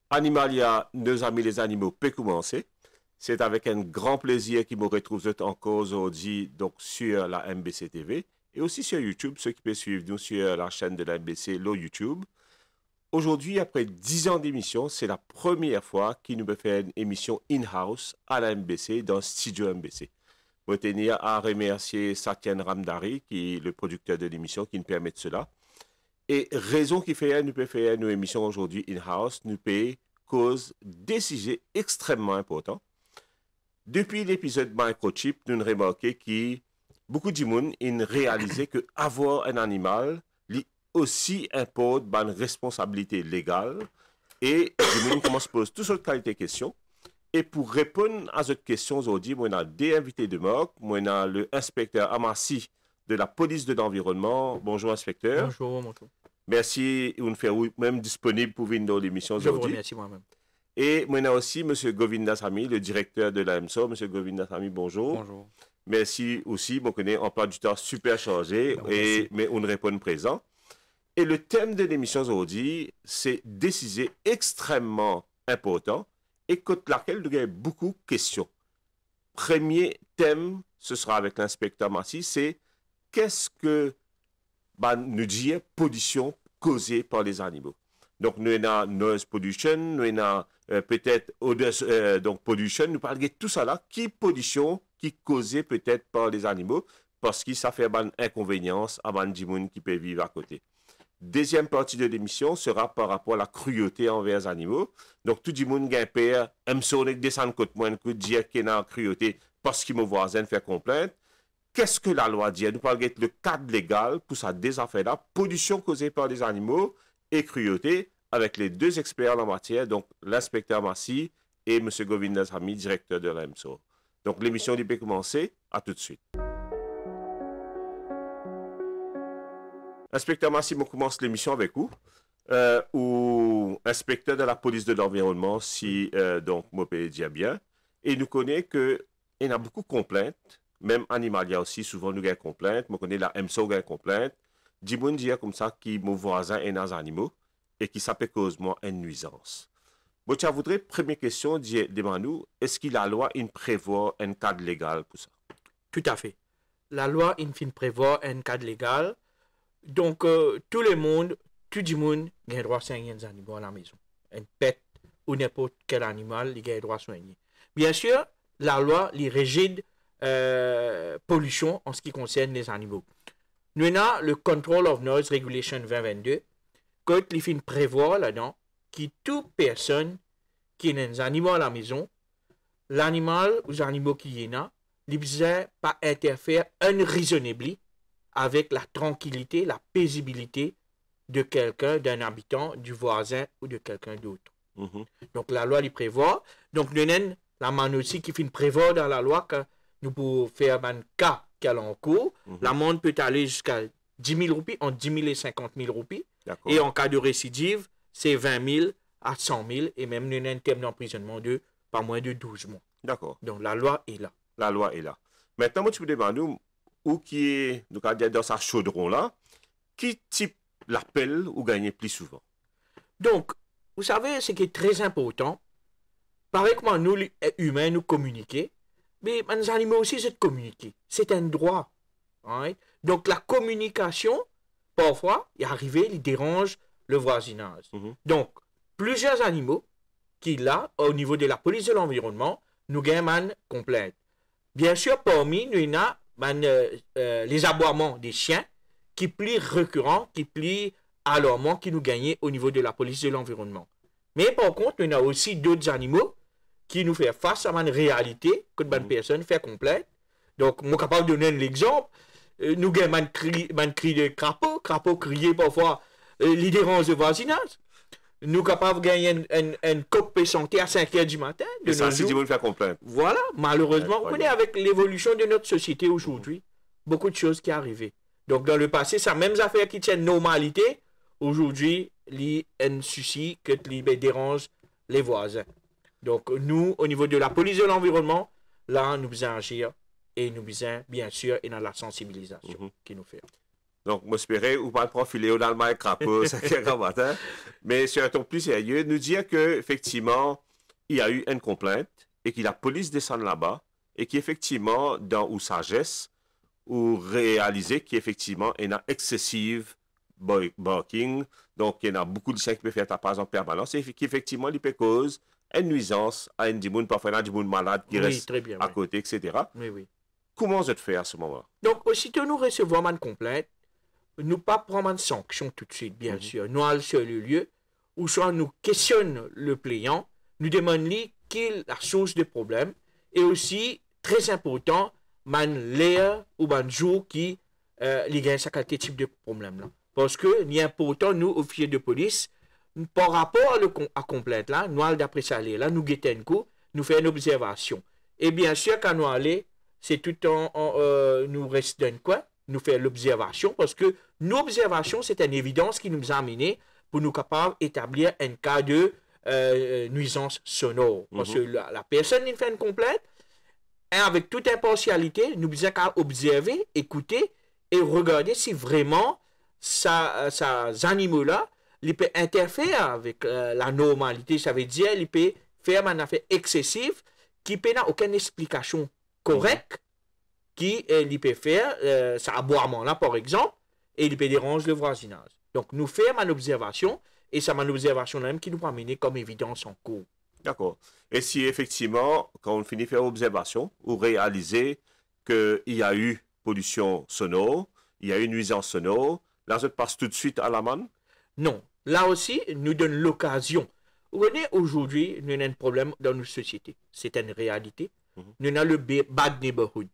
Animalia, nos amis les animaux, peut commencer. C'est avec un grand plaisir qu'ils me retrouvent encore aujourd'hui donc, sur la MBC TV et aussi sur YouTube, ceux qui peuvent suivre nous sur la chaîne de la MBC, le YouTube. Aujourd'hui, après 10 ans d'émission, c'est la première fois qu'ils nous fait faire une émission in-house à la MBC, dans le studio MBC. Je tenir à remercier Satyen Ramdari, qui est le producteur de l'émission, qui nous permet de cela. Et raison qui fait nous peut faire nos émissions aujourd'hui in-house, nous peut cause des sujets extrêmement importants. Depuis l'épisode Microchip, nous avons remarqué que beaucoup de gens ont réalisé que avoir un animal aussi importe une responsabilité légale et les gens commencent à poser toutes sortes de qualités de questions. Et pour répondre à cette question aujourd'hui, on a des invités de marque. On a le inspecteur Amassi de la police de l'environnement. Bonjour inspecteur. Bonjour, bonjour. Merci de nous faire même disponible pour venir dans l'émission aujourd'hui. Je vous remercie moi-même. Et on a aussi M. Govinda Samy, le directeur de l'AMSO. M. Govinda Samy, bonjour. Bonjour. Merci aussi. On connaît un emploi du temps super chargé, mais on répond présent. Et le thème de l'émission aujourd'hui, c'est des sujets extrêmement importants et contre laquelle nous avons beaucoup de questions. Premier thème, ce sera avec l'inspecteur Massi, c'est qu'est-ce que nous dit pollution causée par les animaux. Donc, nous avons noise pollution, nous avons peut-être odor donc pollution, nous parlons de tout ça là, qui pollution qui causée peut-être par les animaux, parce que ça fait une inconvénience à des gens qui peuvent vivre à côté. Deuxième partie de l'émission sera par rapport à la cruauté envers les animaux. Donc, tout le monde qui a peur, aime sonner descendre côté moi, dire qu'il y a une cruauté parce que mon voisin fait complainte. Qu'est-ce que la loi dit? Nous parlons de le cadre légal pour ça des affaires-là, pollution causée par les animaux et cruauté, avec les deux experts en matière, donc l'inspecteur Massi et M. Govinda Samy, directeur de l'AMSO. Donc, l'émission peut commencer. À tout de suite. Inspecteur Massi, on commence l'émission avec vous, ou inspecteur de la police de l'environnement, si donc je peux dire bien, et nous connaissons qu'il y a beaucoup de complaintes, même Animalia aussi, souvent nous avons des complaintes, je connais la MSO a des complaintes, dis-moi dire comme ça que mon voisin est des animaux et qui s'appelle cause moi une nuisance. Bon, je voudrais, première question, demande-nous, est-ce que la loi prévoit un cadre légal pour ça? Tout à fait. La loi prévoit un cadre légal. Donc, tout le monde a le droit de soigner les animaux à la maison. Un pet ou n'importe quel animal, il a le droit de soigner. Bien sûr, la loi est rigide pollution en ce qui concerne les animaux. Nous avons le Control of Noise Regulation 2022, qui prévoit là-dedans que toute personne qui a des animaux à la maison, l'animal ou les animaux qui y en a, ne doit pas interférer unreasonably avec la tranquillité, la paisibilité de quelqu'un, d'un habitant, du voisin ou de quelqu'un d'autre. Donc la loi lui prévoit. Donc nous avons la manne aussi qui prévoit dans la loi que nous pouvons faire un cas qu'elle en cours. L'amende peut aller jusqu'à 10 000 roupies, entre 10 000 et 50 000 roupies. Et en cas de récidive, c'est 20 000 à 100 000 et même nous avons un terme d'emprisonnement de pas moins de 12 mois. D'accord. Donc la loi est là. La loi est là. Maintenant, moi, tu me demandes, ou qui est donc, dans sa chaudron-là, qui type l'appel ou gagne plus souvent? Donc, vous savez, ce qui est très important, pareil comment nous, les humains, nous communiquons, mais les animaux aussi, c'est de communiquer. C'est un droit. Right? Donc, la communication, parfois, il arrive, il dérange le voisinage. Donc, plusieurs animaux qui, là, au niveau de la police de l'environnement, nous gagnent une complainte. Bien sûr, parmi nous, il y a les aboiements des chiens qui plient récurrents, qui plient alarmants, qui nous gagnent au niveau de la police de l'environnement. Mais par contre, il y a aussi d'autres animaux qui nous font face à une réalité que une personne fait complainte. Donc, je suis capable de donner l'exemple. Nous avons un cri de crapaud. Crapaud crier parfois les dérange le voisinage. Nous sommes capables de gagner un coq santé à 5 h du matin. Et ça, c'est du monde faire complainte. Voilà, malheureusement, on est avec l'évolution de notre société aujourd'hui, beaucoup de choses qui arrivent. Donc, dans le passé, ça même affaire qui tiennent normalité, aujourd'hui, il y a un souci que dérange les voisins. Donc, nous, au niveau de la police de l'environnement, là, nous devons agir et nous devons, bien sûr, et dans la sensibilisation qui nous fait. Donc, moi, j'espérais ou pas le profiler dans le mic crapaud, ça qui est matin. Mais sur un ton plus sérieux, nous dire qu'effectivement, il y a eu une complainte et que la police descend là-bas et qu'effectivement, dans ou sagesse, ou réaliser qu'effectivement, il y a excessive barking. Donc, il y en a beaucoup de chiens qui peuvent faire tapage en permanence et qu'effectivement, il peut cause une nuisance à une dimoun, parfois il y a une malade qui reste très bien, à côté, etc. Oui, oui. Comment je te fais à ce moment-là? Donc, aussitôt nous recevons une complainte, nous pas prendre une sanction tout de suite, bien sûr. Nous allons sur le lieu, ou soit nous questionnons le plaignant, nous demandons quelle est la source du problème, et aussi, très important, l'air ou man jour qui gagne ça quel type de problème là. Parce que il est important, nous, officiers de police, par rapport à la complainte là, nous allons d'après ça là, nous guettons un coup, nous faisons une observation. Et bien sûr, quand nous allons, c'est tout nous reste dans quoi? Nous faisons l'observation, parce que nos observations, c'est une évidence qui nous a amené pour nous capables d'établir un cas de nuisance sonore. Parce que la personne qui fait une complainte, avec toute impartialité, nous devons observer, écouter et regarder si vraiment ces animaux-là, ils peuvent interférer avec la normalité. Ça veut dire qu'ils peuvent faire une affaire excessive qui n'a aucune explication correcte qui peut faire ça aboiement-là, par exemple, et il peut déranger le voisinage. Donc, nous faisons une observation, et c'est une observation même qui nous va amener comme évidence en cours. D'accord. Et si effectivement, quand on finit de faire l'observation, ou réaliser qu'il y a eu pollution sonore, il y a eu nuisance sonore, là, je passe tout de suite à l'amende? Non. Là aussi, nous donne l'occasion. Vous voyez, aujourd'hui, nous avons un problème dans nos sociétés. C'est une réalité. Nous avons le bad neighborhood.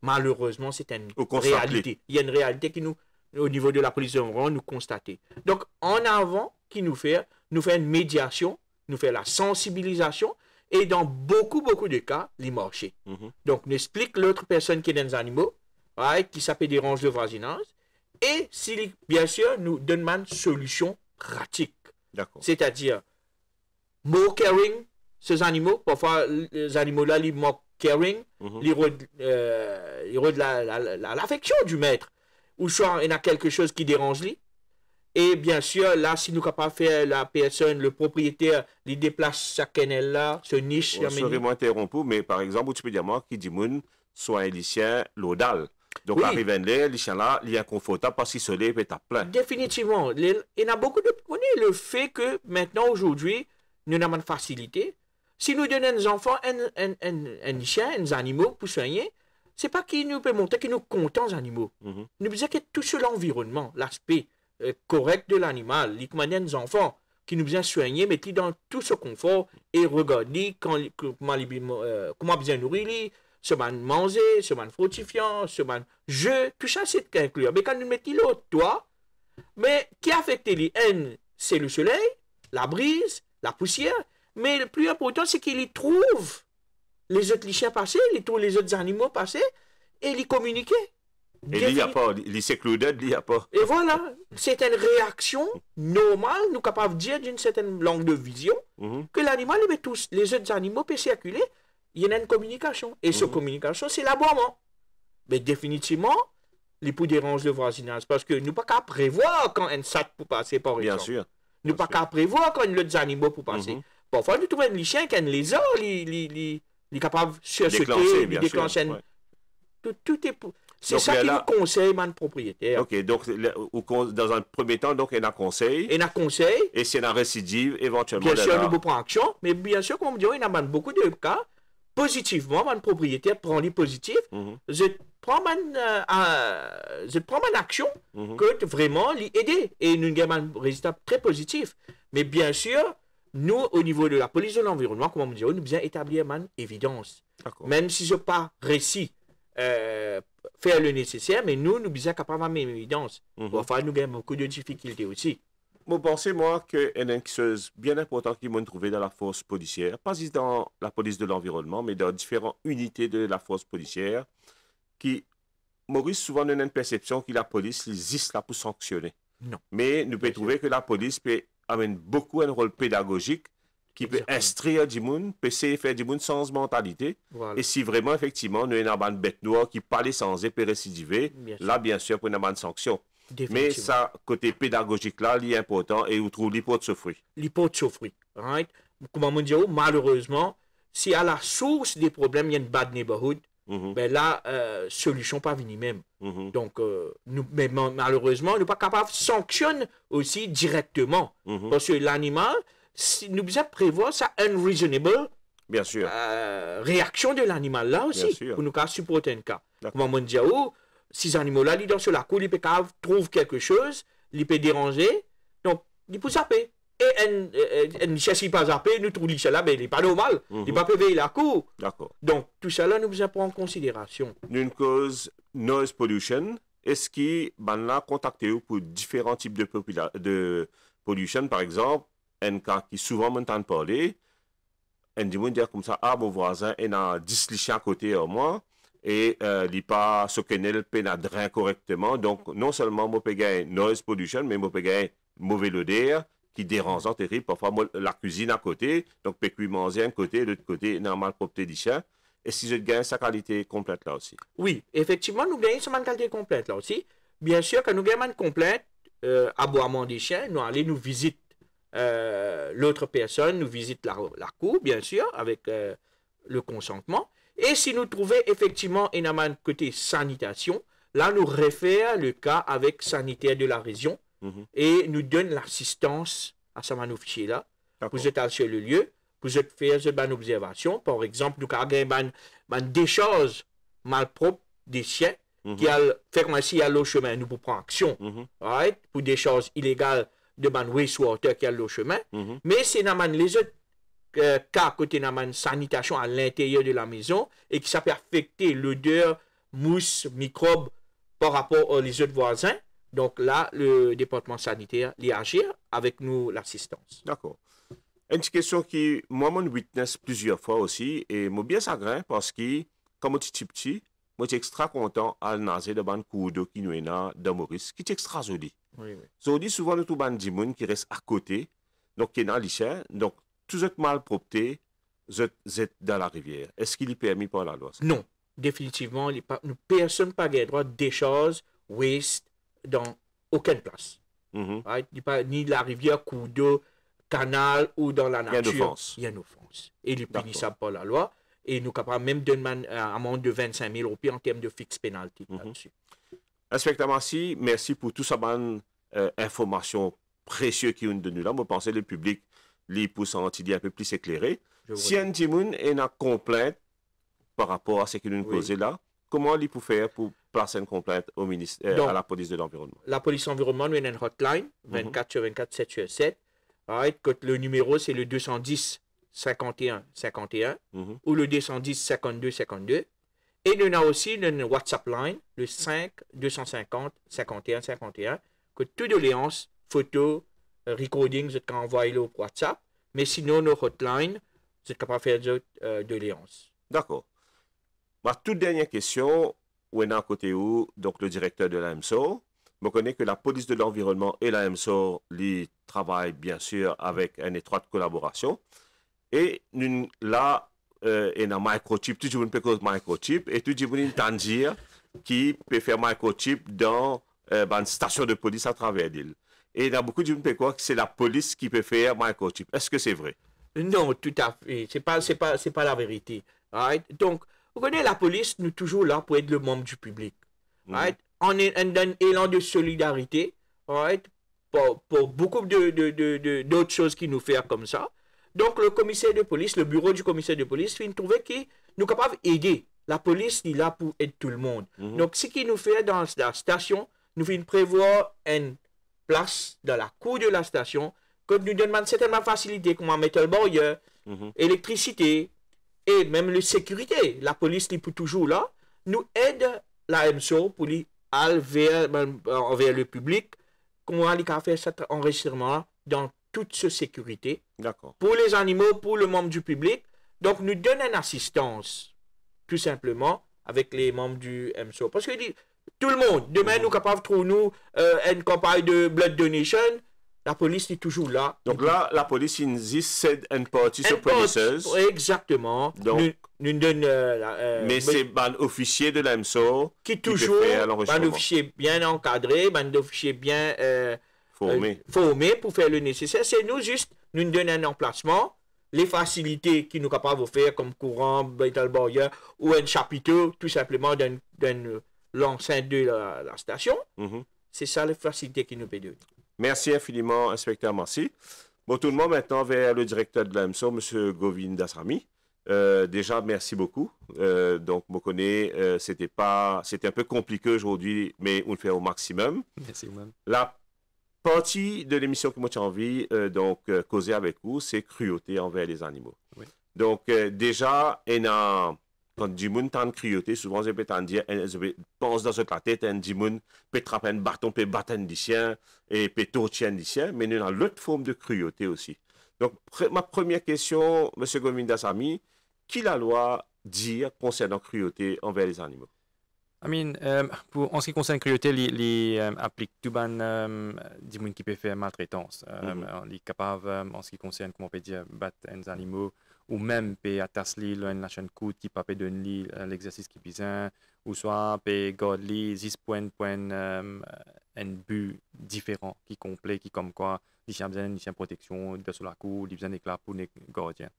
Malheureusement, c'est une réalité. Il y a une réalité qui nous, au niveau de la police de l'environnement, nous constater. Donc, en avant, qui nous fait une médiation, nous fait la sensibilisation, et dans beaucoup de cas, les marchés. Donc, nous explique l'autre personne qui est dans les animaux, qui s'appelle dérange le voisinage, et bien sûr, nous donne une solution pratique. C'est-à-dire, more caring, ces animaux, parfois, les animaux-là, ils more caring, ils l'affection du maître, ou soit il y a quelque chose qui dérange lui. Et bien sûr, là, si nous sommes capables de faire la personne, le propriétaire, il déplace sa quenelle là, ce niche. Je serais interrompu, mais par exemple, tu peux dire moi qui dit moun, soit un lycéen lodal. Donc, arrive un lait, lycéen là, il est inconfortable parce qu'il se lève et tape plein. Définitivement. Il y en a beaucoup de. Vous connaissez le fait que maintenant, aujourd'hui, nous avons une facilité. Si nous donnons aux enfants un chien, des animaux pour soigner, c'est pas qu'ils nous peut montrer qu'ils nous comptent les animaux. Nous disons que tout sur l'environnement, l'aspect correct de l'animal, les des enfants qui nous besoin soigner, mais qui dans tout ce confort et regarder comment bien nourrir, se manger, se fortifiant, se jeu, tout ça c'est inclure. Mais quand nous mettons l'autre, toi, mais qui affecte les haines, c'est le soleil, la brise, la poussière, mais le plus important c'est qu'il y trouve les autres chiens passés, il trouve les autres animaux passés et les communiquer. Et il n'y a pas, il secluded, il n'y a pas. Et voilà, c'est une réaction normale, nous sommes capables de dire d'une certaine langue de vision, que l'animal, tous les autres animaux peuvent circuler, il y a une communication. Et cette communication, c'est l'aboiement. Mais définitivement, les poux dérangent le voisinage, parce que nous ne sommes pas qu'à prévoir quand un sac peut passer, par exemple. Bien sûr. Nous ne sommes pas qu'à prévoir quand les animaux peuvent passer. Parfois, nous trouvons un chien qui a un lézard, il est capable de sursauter, de déclencher. Tout est pour... C'est donc, ça qui nous conseille, man propriétaire. Ok, donc dans un premier temps, donc il y a un conseil. Il y a un conseil. Et s'il y a une récidive, éventuellement. Bien sûr, nous prenons action, mais bien sûr, comme on dit, il y a beaucoup de cas, positivement, man propriétaire prend les positifs. Je prends une action que vraiment l'aider. Et nous avons un résultat très positif. Mais bien sûr, nous, au niveau de la police de l'environnement, comme on dit, nous devons établir une évidence. Même si je n'ai pas réussi faire le nécessaire, mais nous sommes capables de mettre évidence. Enfin, nous avons beaucoup de difficultés aussi. Vous pensez, moi, qu'il y a une chose bien importante qu'ils m'ont trouvé dans la force policière, pas juste dans la police de l'environnement, mais dans différentes unités de la force policière, qui, Maurice, souvent, on a une perception que la police, ils existent là pour sanctionner. Non. Mais nous pouvons trouver que la police peut amener beaucoup un rôle pédagogique qui peut instruire du monde, peut essayer de faire du monde sans mentalité. Voilà. Et si vraiment, effectivement, nous avons une bête noire qui parle sans et peut récidiver, là, bien sûr, pour une sanction. Mais ça, côté pédagogique là, il est important et vous trouvez l'hypothèse souffrir. L'hypothèse souffrir, right? Comment on dit, malheureusement, si à la source des problèmes, il y a une bad neighborhood, ben là, solution pas venue même. Donc, mais malheureusement, nous ne sommes pas capables de sanctionner aussi directement. Parce que l'animal, si nous devons prévoir ça unreasonable. Bien sûr. Réaction de l'animal là aussi, pour nous supporter un cas. Comment on dit, si ces animaux-là, ils sont sur la cour, ils peuvent trouver quelque chose, ils peuvent déranger, donc ils peuvent zapper. Et ne cherche pas zapper, nous trouvons ça là, mais il n'est pas normal. Il ne peut pas veiller la cour. D'accord. Donc, tout ça là, nous devons prendre en considération. Une cause, noise pollution, est-ce qu'il a contacté pour différents types de pollution, par exemple, un cas qui souvent m'entend parler, on dit comme ça, mon voisin est dans 10 lichés à côté de moi, et il n'est pas ce qu'il pénadrin correctement. Donc, non seulement je peux gagner noise pollution, mais je peux gagner mauvais odeur qui dérange terrible. Parfois, la cuisine à côté, donc je peux manger un côté, l'autre côté, normal propreté du chien. Et si je gagne sa qualité complète là aussi? Oui, effectivement, nous gagnons sa qualité complète là aussi. Bien sûr, quand nous gagnons une complète, aboiement des chiens, nous allons nous visiter l'autre personne, nous visite la cour, bien sûr, avec le consentement. Et si nous trouvons effectivement un côté sanitation, là, nous réfère le cas avec sanitaire de la région et nous donne l'assistance à ce fichier là. Vous êtes sur le lieu, vous êtes faire une observation. Par exemple, nous avons des choses malpropres des chiens qui a fait comme si à l'eau chemin, nous pouvons prendre action. Right? Pour des choses illégales de wastewater qui a l'eau chemin. Mais c'est les autres cas côté de sanitation à l'intérieur de la maison et qui ça peut affecter l'odeur, mousse, microbes par rapport aux autres voisins. Donc là, le département sanitaire y agir avec nous l'assistance. D'accord. Une petite question qui, moi, je witness plusieurs fois aussi, et moi bien chagrin parce que, comme je suis petit, moi, je suis extra content à nager de ban coup d'eau qui nous est dans Maurice, qui est extra joli. Oui, oui. So, dit souvent, nous avons des gens qui restent à côté, donc qui est dans l'ichet, donc tout cette malpropreté, vous êtes dans la rivière. Est-ce qu'il est permis par la loi? Non, définitivement, personne n'a le droit des choses, waste, dans aucune place. Right? Ni la rivière, cours d'eau, canal ou dans la nature. Il y a une offense. Et il est punissable par la loi. Et nous sommes capables même d'une amende de 25 000 roupies en termes de fixe pénalité là-dessus. Inspecteur Massy, merci pour tout ça, information précieuse qui est de nous là. Je pense que le public pour s'en dire un peu plus éclairé. Si un timoun est en complainte par rapport à ce qu'il nous causé là, comment il peut faire pour passer une complainte au ministère, à la police de l'environnement? La police de l'environnement, nous avons une hotline, 24 sur 24, 7 sur 7. Right. Le numéro, c'est le 210 51 51 ou le 210 52 52. Et nous avons aussi une WhatsApp line, le 5 250 51 51, que toute doléance, photo, recording, vous êtes envoyé au WhatsApp. Mais sinon, nos hotlines, vous êtes capable de faire d'autres doléances. D'accord. Ma toute dernière question, où est à côté où, donc le directeur de l'AMSO, je connais que la police de l'environnement et l'AMSO travaillent bien sûr avec une étroite collaboration. Et là, il y a un microchip, tout le monde peut faire microchip, et tout le monde tangier qui peut faire microchip dans une station de police à travers l'île. Et il y a beaucoup de gens qui pensent quoi que c'est la police qui peut faire microchip. Est-ce que c'est vrai? Non, tout à fait. C'est pas la vérité. Right? Donc, vous connaissez, la police, nous sommes toujours là pour être le membre du public. Right? On est dans un élan de solidarité, right? pour beaucoup d'autres choses qui nous font comme ça. Donc, le commissaire de police, le bureau du commissaire de police, il trouve que nous sommes capables d'aider. La police est là pour aider tout le monde. Donc, ce qu'il nous fait dans la station, nous fait prévoir une place dans la cour de la station que nous donne certainement facilité, comme mettre le barrière, électricité et même la sécurité. La police est toujours là. Nous aide la MSO pour aller vers le public, comment aller faire cet enregistrement dans toute cette sécurité. Pour les animaux, pour le membre du public. Donc, nous donnons une assistance, tout simplement, avec les membres du MSO. Parce que tout le monde, demain, nous sommes capables de trouver une campagne de blood donation. la police est toujours là. Donc là, la police insiste, c'est une partie sur premises. Exactement. Donc, nous donne, mais c'est un officier de l'AMSO qui toujours, un officier bien encadré, un officier bien formé pour faire le nécessaire. C'est nous juste, nous donne un emplacement, les facilités qui nous capables de faire comme courant, Battle Boyer ou un chapiteau tout simplement dans l'enceinte de la station. C'est ça les facilités qui nous peut donner. Merci infiniment, inspecteur Marcy. Bon, tout le monde maintenant vers le directeur de l'AMSO, M. Govind Dasrami. Déjà, merci beaucoup. Donc, je connais, c'était un peu compliqué aujourd'hui, mais on le fait au maximum. Merci vous-même. La partie de l'émission que moi j'ai envie causer avec vous, c'est cruauté envers les animaux. Oui. Donc, déjà, quand du monde tente cruauté, souvent, je peux dire, je pense dans la tête, un du monde peut attraper un bâton, peut battre un chien, et peut torcher un chien, mais nous avons l'autre forme de cruauté aussi. Donc, ma première question, M. Govind Dasrami, qui la loi dire concernant cruauté envers les animaux? En ce qui concerne cruauté, il applique tout du monde qui peut faire maltraitance. Il est capable, en ce qui concerne, comment on peut dire, battre les animaux, ou même peut attacher la chaîne coûte qui peut donner l'exercice qui besoin, ou soit peut garder 10 points un but différent, qui complet, qui comme quoi, il a besoin de protection de sur la cour, il a besoin d'éclat pour les gardiens.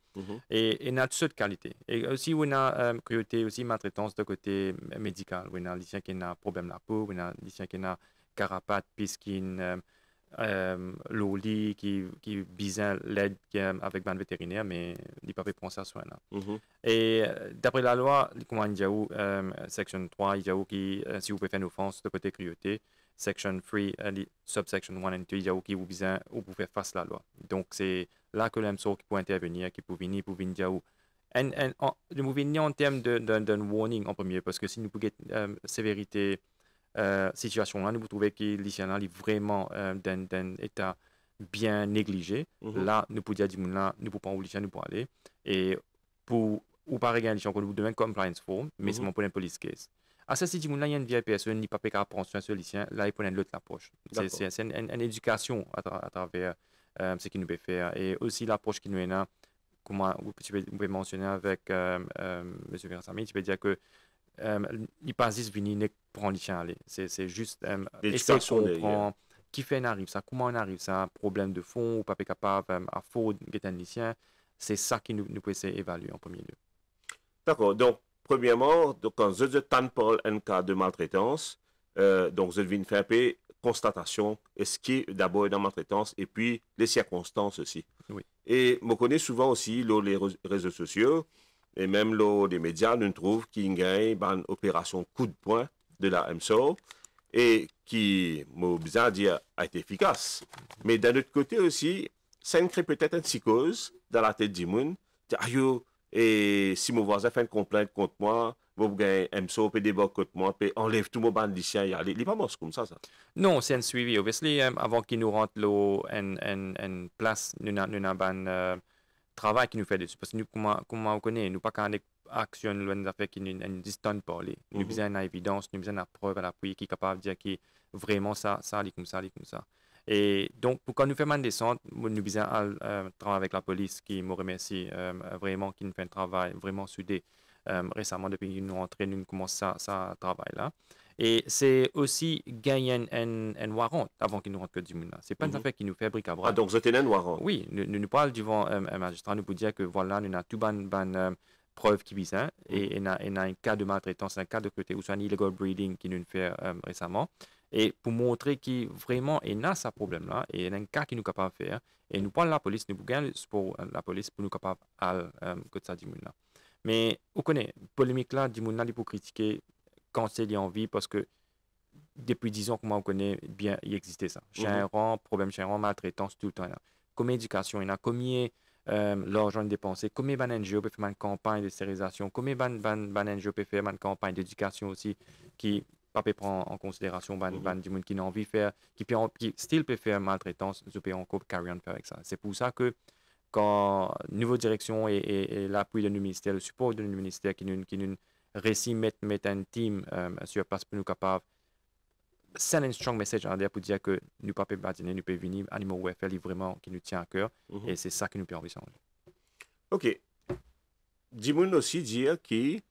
Et il y a toutes sortes de qualités. Et aussi, on a cruauté, aussi maltraitance de côté médical. On a des chiens qui ont un problème de la peau, on a des chiens qui ont un carapate, piscine, l'oli, qui besoin l'aide avec un vétérinaire, mais il ne peut pas prendre ça soin. Et d'après la loi, comment il y a section 3, il y a qui, si vous pouvez faire une offense de côté cruauté, section 3, subsection 1 et 2, il y a qui vous pouvez faire face à la loi. Donc, c'est là que l'AMSO qui peut intervenir, qui peut venir pour venir nous venir en termes d'un warning en premier, parce que si nous pouvons sévérité situation là, nous trouvons que l'ICN est vraiment dans un état bien négligé. Là, nous pouvons dire là, nous pouvons pas où l'ICN nous pour aller. Et pour ou pas regarder l'ICN, nous devons compliance form, mais c'est mon pour un police case. À ce si là, il y a une vieille personne, il n'y a pas qu'à prendre soin sur l'ICN, là, il prend l'autre approche. C'est une éducation à travers ce qu'il nous peut faire. Et aussi l'approche qui nous est là, comment vous pouvez mentionner avec M. Versami, tu peux dire que il pas juste venir prendre les chiens aller. C'est juste essayer de comprendre qui fait arrive ça, comment on arrive ça, problème de fond ou pas capable à faux de un chien. C'est ça qui nous peut essayer d'évaluer en premier lieu. D'accord. Donc, premièrement, quand je parle un cas de maltraitance, donc je viens faire un peu constatation, est-ce qui est d'abord dans maltraitance et puis les circonstances aussi. Oui. Et je connais souvent aussi les réseaux sociaux et même les médias nous trouvent qu'il y a une opération coup de poing de la MSO et qui, moi, bizarre dire, a été efficace. Mais d'un autre côté aussi, ça crée peut-être une psychose dans la tête du monde. Et si mon voisin fait une complainte contre moi, vous avez un MSO, peut débarquer contre moi, peut enlève tout mon bande d'icien, il n'est pas mort comme ça. Non, c'est un suivi. Obviously, avant qu'il nous rentre en place, nous avons un travail qui nous fait dessus. Parce que nous, comment on connaît, nous pas qu'à action loin affaires qui nous distance parler. Nous besoin d'évidence, nous besoin de preuve à l'appui qui est capable de dire que vraiment ça est comme ça, comme ça. Et donc, quand nous faisons une descente, nous besoin travailler avec la police qui me remercie vraiment, qui nous fait un travail vraiment soudé récemment depuis que nous rentrons, nous commençons ça travail là. Et c'est aussi gagner un warrant avant qu'il nous rentre du monde. Ce n'est pas une affaire qui nous fait bric à bras. Ah, donc c'était un warrant? Oui, nous parlons devant un magistrat, nous pouvons dire que voilà, nous avons tout bonne preuve qui vise, et il y a un cas de maltraitance, un cas de côté, ou soit un illegal breeding qui nous fait récemment. Et pour montrer qu'il vraiment il a ce problème-là, et il y a un cas qui nous est capable de faire, et nous parlons de la police, nous pouvons pour la police pour nous capable de ça du monde là. Mais vous connaissez, polémique là, du monde là, il faut critiquer quand c'est en vie parce que depuis 10 ans, comment on connaît bien, il existait ça. Chien errant, problème chien errant, maltraitance, tout le temps. Comme éducation, il y a combien l'argent dépensé, combien de NGO peut faire une campagne de stérilisation, combien de NGO peut faire une campagne d'éducation aussi qui pas peut prendre en considération du monde qui n'a envie de faire, qui still peut faire maltraitance, je peux encore carry on faire avec ça. C'est pour ça que quand nouvelle direction et l'appui de nos ministères, le support de nos ministères qui nous réussit mettre un team sur place pour nous capable send un strong message en dire pour dire que nous pas badiner, nous pouvons venir, animal welfare, vraiment qui nous tient à cœur, et c'est ça que nous pouvons envie changer. OK. Dis-moi aussi dire qui,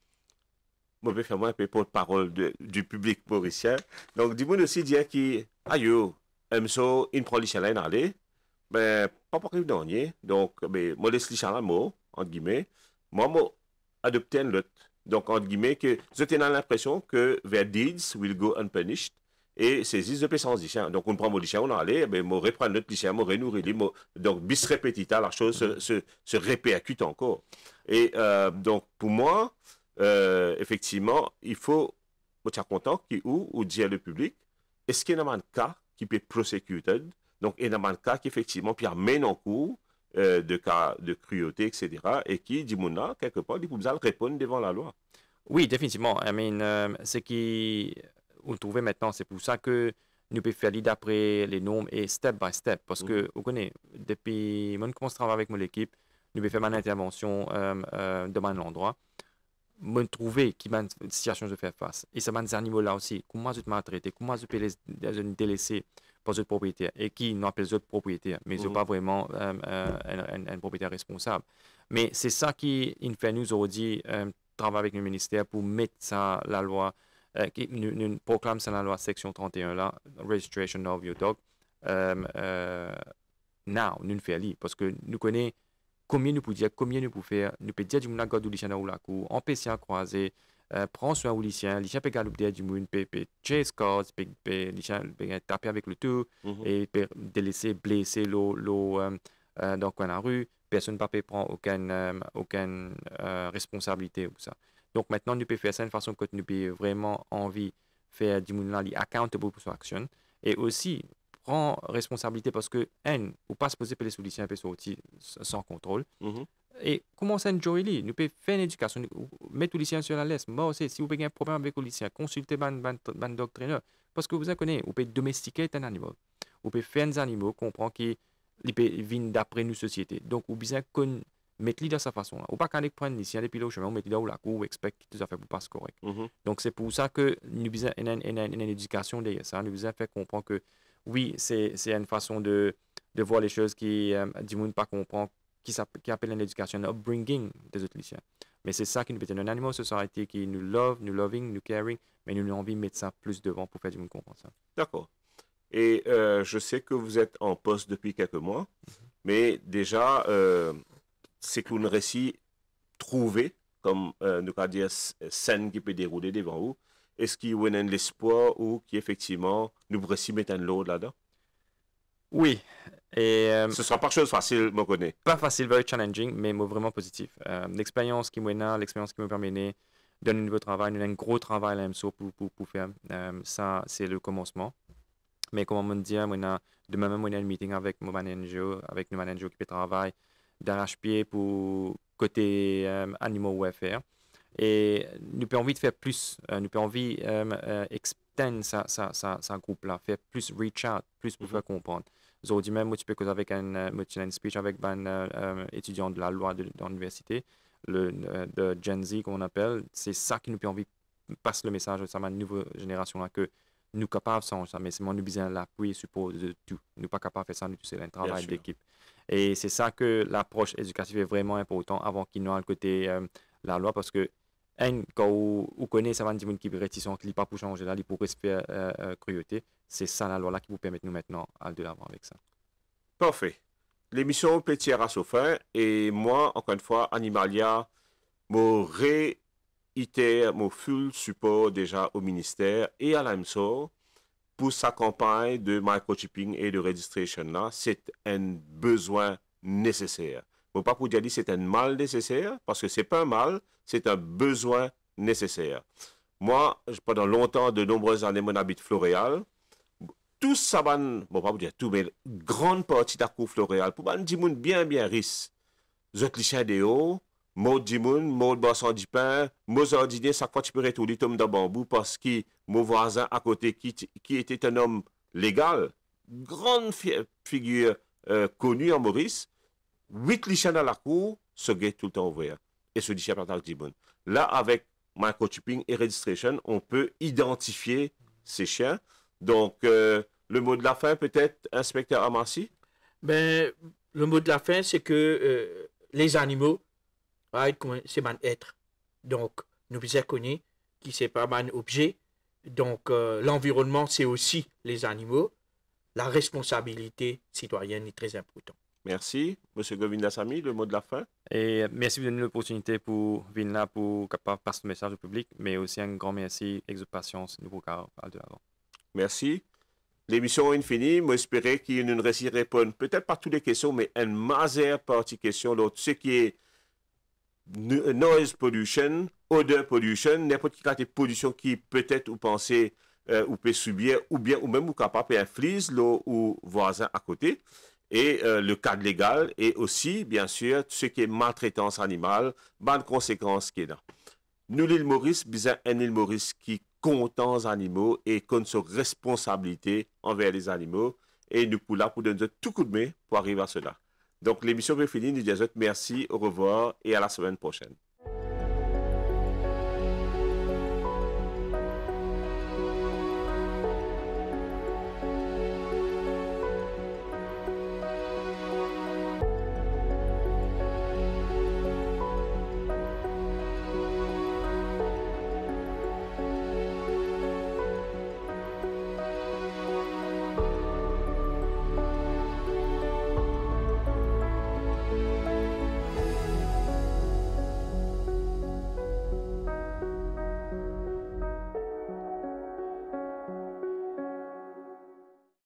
je vais faire un peu porte-parole du public mauricien. Donc, dis-moi aussi dire qui, aïe, MSO, il prend les chalets aller, ben, pas pour qu'il donne, donc, ben, moi, laisse les chalets mot, entre guillemets, moi, adopter un lot. Donc, entre guillemets, que je tenais l'impression que their deeds will go unpunished. Et ces de puissance lycéen. Donc, on prend mon lycéen, on allait, ben, on reprend notre lycéen, on renourrit, donc, bis repetita, la chose se répercute encore. Et donc, pour moi, effectivement, il faut être content ou dire le public, est-ce qu'il y a un cas qui peut être prosecuted? Donc, il y a un cas qui, effectivement, puis amène en cours de cas de cruauté, etc. Et qui, dit Mouna, quelque part, il faut répondre devant la loi. Oui, définitivement. I mean, ce qui on trouvait maintenant, c'est pour ça que nous pouvons faire d'après les normes et step by step. Parce que, vous connaissez, depuis que je commence à travailler avec mon équipe, nous pouvons faire une intervention de mon endroit. Je trouve qu'il y a une situation de faire face. Et c'est à niveau là aussi. Comment je peux maltraiter, comment je peux les délaisser par les propriétaires et qui n'appellent les autres propriétaires, mais ils n'ont pas vraiment un propriétaire responsable. Mais c'est ça qui fait nous aujourd'hui travailler avec le ministère pour mettre ça, la loi, qui nous proclame ça la loi section 31 là, Registration of Your Dog, now, nous faisons lire parce que nous connaissons combien nous pouvons dire, combien nous pouvons faire, nous pouvons dire du monde à garde ou lycéen ou la cour, empêcher à croiser, prendre soin au lycéen, lycéen peut garder du monde, peut chase cars, lycéen peut taper avec le tout et peut délaisser, blesser l'eau dans la rue, personne ne peut prendre aucune responsabilité ou ça. Donc maintenant, nous pouvons faire ça de façon que nous avons vraiment envie de faire du monde là, accountable pour son action et aussi prend responsabilité parce que, ou pas se poser pour les solutions un peu sortir sans contrôle. Et commencer à enjoyer. Nous pouvons faire une éducation, mettre les lycéens sur la laisse. Moi aussi, si vous avez un problème avec les lycéens, consultez un doctrineur. Parce que vous connaissez, vous pouvez domestiquer un animal. Vous pouvez faire des animaux, comprendre qu'ils viennent d'après nos sociétés. Donc, vous besoin qu'on mette les de sa façon. Ou pas qu'à aller prendre les lycéens depuis le chemin, on met les là où la cour, ou expect que tout ça fait pour passer correct. Donc, c'est pour ça que nous besoin une éducation derrière ça. Nous besoin faire comprendre que oui, c'est une façon de voir les choses qui du monde pas comprend, qui appelle une éducation, un upbringing des autres lycéens. Mais c'est ça qui nous fait une animal society qui nous love, nous loving, nous caring, mais nous avons envie de mettre ça plus devant pour faire du monde comprendre ça. D'accord. Et je sais que vous êtes en poste depuis quelques mois, mais déjà, c'est qu'une récit trouvé, comme nous allons dire, scène qui peut dérouler devant vous. Est-ce qu'il y a l'espoir ou qu'effectivement, nous pourrions s'y mettre un lot là-dedans? Oui. Et, ce ne sera pas chose facile, je connais. Pas facile, very challenging, mais vraiment positif. L'expérience qui me permet de donner un nouveau travail, un gros travail à l'AMSO pour faire. Ça, c'est le commencement. Mais comme on me dit, demain même, on a un meeting avec mon manager, avec le manager qui fait travail d'arrache-pied pour côté animal welfare. Et nous avons envie de faire plus, nous avons envie d'extendre sa groupe-là, faire plus reach out, plus pour faire comprendre. Aujourd'hui même, tu peux causer avec un speech avec un étudiant de la loi de l'université, de Gen Z qu'on appelle. C'est ça qui nous a envie de passer le message à ma nouvelle génération-là que nous sommes capables de changer ça, mais c'est nous besoin l'appui et support de tout. Nous ne sommes pas capables de faire ça, nous c'est un travail d'équipe. Et c'est ça que l'approche éducative est vraiment importante avant qu'il n'y ait le côté la loi parce que quand vous connaissez ça va dire qui est réticent, qui n'est pas pour changer là, il pourrait se faire cruauté. C'est ça la loi là qui vous permet nous maintenant à de l'avant avec ça. Parfait. L'émission peut tirer à sa fin et moi, encore une fois, Animalia, mon réitère mon full support déjà au ministère et à l'AMSO pour sa campagne de microchipping et de registration là. C'est un besoin nécessaire. Je ne peux pas pour dire que c'est un mal nécessaire, parce que ce n'est pas un mal, c'est un besoin nécessaire. Moi, pendant longtemps, de nombreuses années, mon habite Floréal. Tout ça, bon, pas vous dire tout, mais grande partie de la cour Floréal, pour un dimoun bien riche. Zot lycéen de haut, mot dimoun, mot bassin du pain, mot ordinaire, chaque fois tu peux retourner tom de bambou, parce que mon voisin à côté, qui était un homme légal, grande figure connue en Maurice, 8 lycéens dans la cour, ce gars tout le temps ouvert. Et ce lycéen partage du bon. Là, avec microchipping et registration, on peut identifier ces chiens. Donc, le mot de la fin, peut-être, inspecteur Amassi? Ben, le mot de la fin, c'est que les animaux, right, c'est un être. Donc, nous devons connaître qui c'est pas un objet. Donc, l'environnement, c'est aussi les animaux. La responsabilité citoyenne est très importante. Merci. Monsieur Govindasamy, le mot de la fin? Et merci de nous donner l'opportunité pour venir là pour capable passer le message au public, mais aussi un grand merci avec de patience nous pour de l'avant. Merci. L'émission est finie. Moi, j'espère qu'il nous répondre peut-être pas toutes les questions, mais une majeure partie des questions. Donc, ce qui est noise pollution, odor pollution, n'importe quelle pollution qui peut-être ou penser ou peut subir, ou bien ou même ou capable d'infliger l'eau ou voisin à côté. Et le cadre légal et aussi, bien sûr, tout ce qui est maltraitance animale, bonnes conséquences qu'il y a. Nous, l'île Maurice, bisons une île Maurice qui content les animaux et compte sur responsabilité envers les animaux. Et nous pour là pour donner tout coup de main pour arriver à cela. Donc, l'émission est finie. Nous disons merci, au revoir et à la semaine prochaine.